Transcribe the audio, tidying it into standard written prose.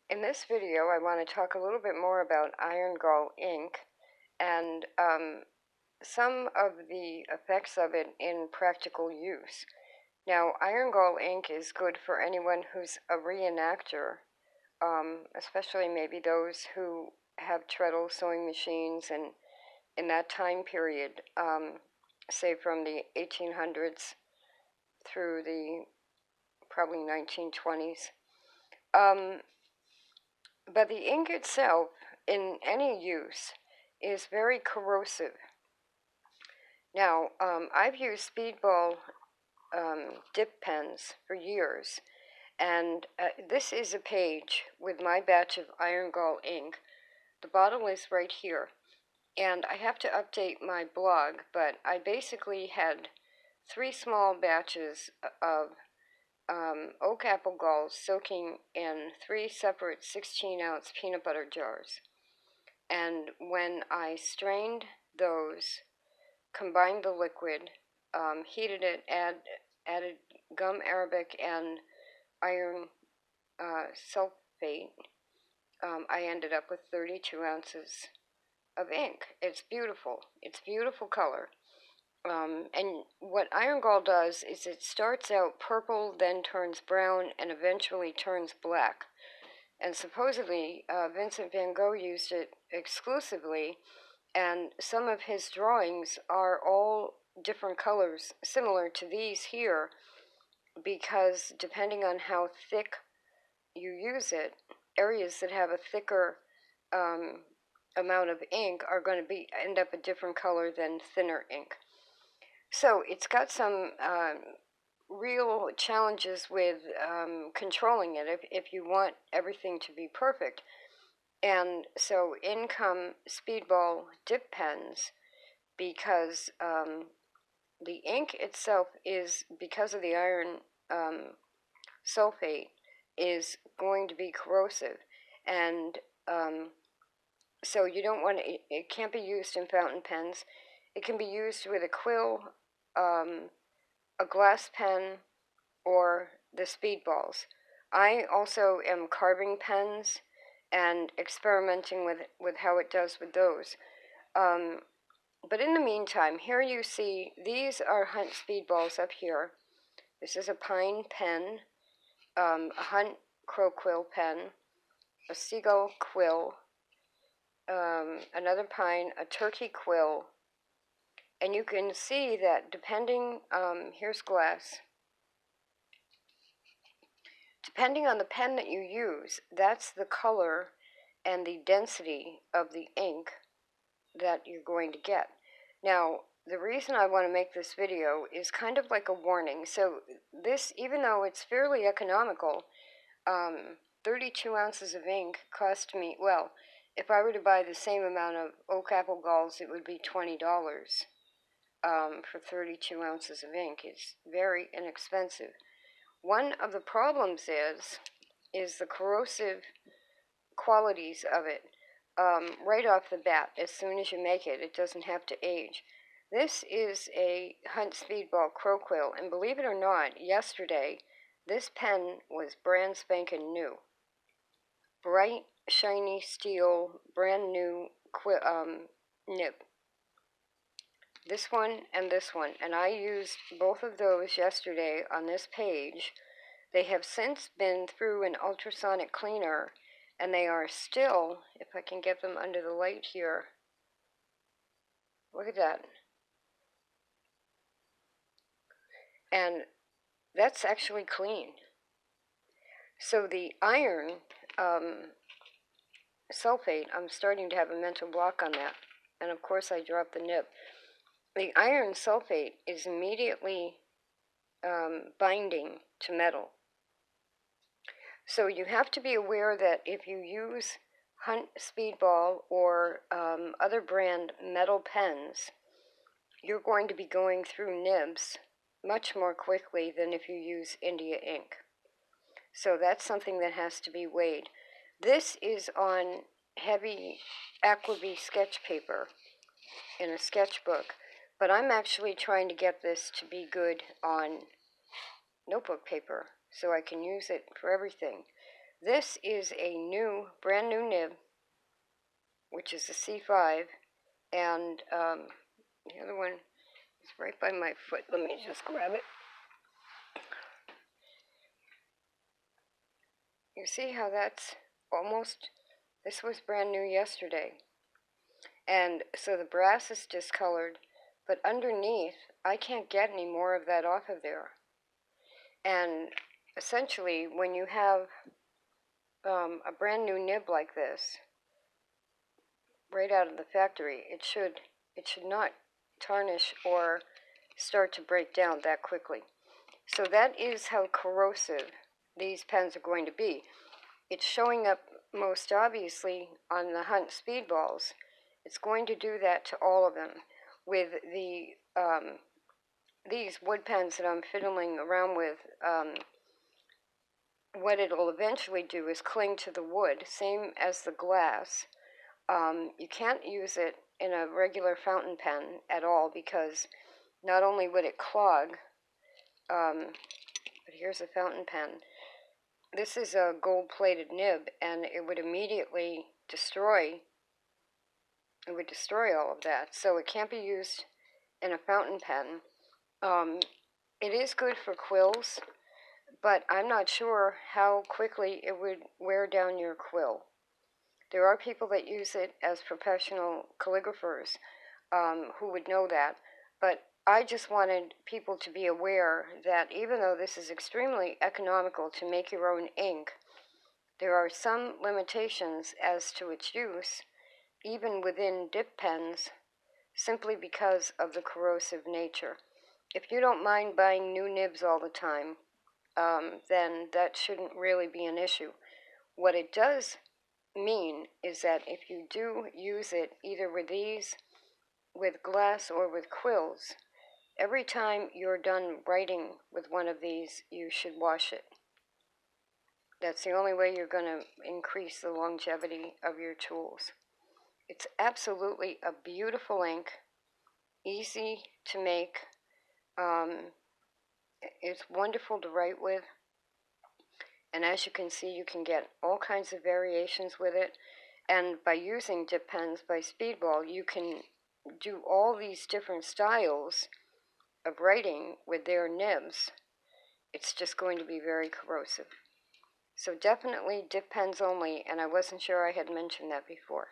In this video, I want to talk a little bit more about Iron Gall ink and some of the effects of it in practical use. Now, Iron Gall ink is good for anyone who's a reenactor, especially maybe those who have treadle sewing machines and in that time period, say from the 1800s through the probably 1920s. But the ink itself, in any use, is very corrosive. Now, I've used Speedball dip pens for years, and this is a page with my batch of Iron Gall ink. The bottle is right here, and I have to update my blog, but I basically had 3 small batches of oak apple galls soaking in 3 separate 16-ounce peanut butter jars. And when I strained those, combined the liquid, heated it, added gum arabic and iron sulfate, I ended up with 32 ounces of ink. It's beautiful. It's beautiful color. And what Iron Gall does is it starts out purple, then turns brown, and eventually turns black. And supposedly Vincent van Gogh used it exclusively, and some of his drawings are all different colors similar to these here, because depending on how thick you use it, areas that have a thicker amount of ink are going to end up a different color than thinner ink. So it's got some real challenges with controlling it if you want everything to be perfect. And so in come Speedball dip pens, because the ink itself is, because of the iron sulfate, is going to be corrosive. And so you don't want it can't be used in fountain pens. It can be used with a quill, a glass pen, or the Speedballs. I also am carving pens and experimenting with how it does with those. But in the meantime, here you see, these are Hunt Speedballs up here. This is a pine pen, a Hunt crow quill pen, a seagull quill, another pine, a turkey quill, and you can see that depending, here's glass. Depending on the pen that you use, that's the color and the density of the ink that you're going to get. Now, the reason I want to make this video is kind of like a warning. So this, even though it's fairly economical, 32 ounces of ink cost me, well, if I were to buy the same amount of oak apple galls, it would be $20 for 32 ounces of ink. It's very inexpensive. One of the problems is the corrosive qualities of it. Right off the bat, as soon as you make it, it doesn't have to age. This is a Hunt Speedball crow quill, and believe it or not, yesterday this pen was brand spanking new. Bright, shiny steel, brand new nib. This one and this one, and I used both of those yesterday on this page. They have since been through an ultrasonic cleaner, and they are still, if I can get them under the light here, look at that. And that's actually clean. So the iron sulfate, I'm starting to have a mental block on that. And of course I dropped the nib. The iron sulfate is immediately binding to metal. So you have to be aware that if you use Hunt Speedball or other brand metal pens, you're going to be going through nibs much more quickly than if you use India ink. So that's something that has to be weighed. This is on heavy Aquabee sketch paper in a sketchbook, but I'm actually trying to get this to be good on notebook paper so I can use it for everything. This is a brand new nib, which is a C5, and the other one is right by my foot. Let me just grab it. You see how that's almost, this was brand new yesterday. And so the brass is discolored, but underneath, I can't get any more of that off of there. And essentially, when you have a brand new nib like this, right out of the factory, it should not tarnish or start to break down that quickly. So that is how corrosive these pens are going to be. It's showing up most obviously on the Hunt Speedballs. It's going to do that to all of them. With these wood pens that I'm fiddling around with, what it'll eventually do is cling to the wood, same as the glass. You can't use it in a regular fountain pen at all because not only would it clog, but here's a fountain pen. This is a gold-plated nib, and it would immediately destroy. It would destroy all of that. So it can't be used in a fountain pen. It is good for quills, but I'm not sure how quickly it would wear down your quill. There are people that use it as professional calligraphers who would know that, but I just wanted people to be aware that even though this is extremely economical to make your own ink, there are some limitations as to its use, even within dip pens, simply because of the corrosive nature. If you don't mind buying new nibs all the time, then that shouldn't really be an issue. What it does mean is that if you do use it either with these, with glass, or with quills, every time you're done writing with one of these, you should wash it. That's the only way you're going to increase the longevity of your tools. It's absolutely a beautiful ink, easy to make. It's wonderful to write with. And as you can see, you can get all kinds of variations with it. And by using dip pens by Speedball, you can do all these different styles of writing with their nibs. It's just going to be very corrosive. So definitely dip pens only, and I wasn't sure I had mentioned that before.